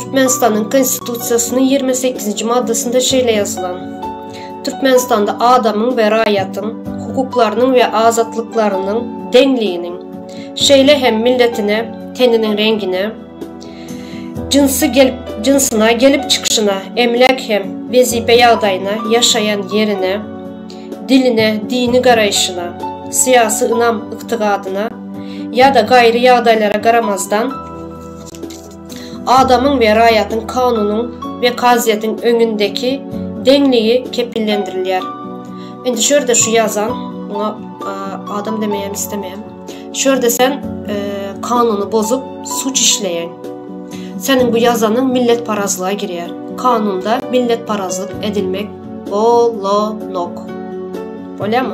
Türkmenistan'ın konstitusiyasının 28. maddesinde şöyle yazılan: Türkmenistan'da adamın ve raiyatın hukuklarının ve azatlıklarının dengliğinin, şeyle hem milletine, teninin rengine, cinsine gelip çıkışına, emlak hem vezife yağdayına, yaşayan yerine, diline, dini garayışına, siyasi inam iktikadına ya da gayri yağdaylara qaramazdan adamın ve raiyatın kanunun ve kaziyetin önündeki dengliği kepillendirilyer. Şimdi şurada şu yazan, ona adam demeyem istemeyem. Şurada sen kanunu bozup suç işleyen, senin bu yazanın millet parazlığa girer. Kanunda millet parazlık edilmek olonok. Öyle mi?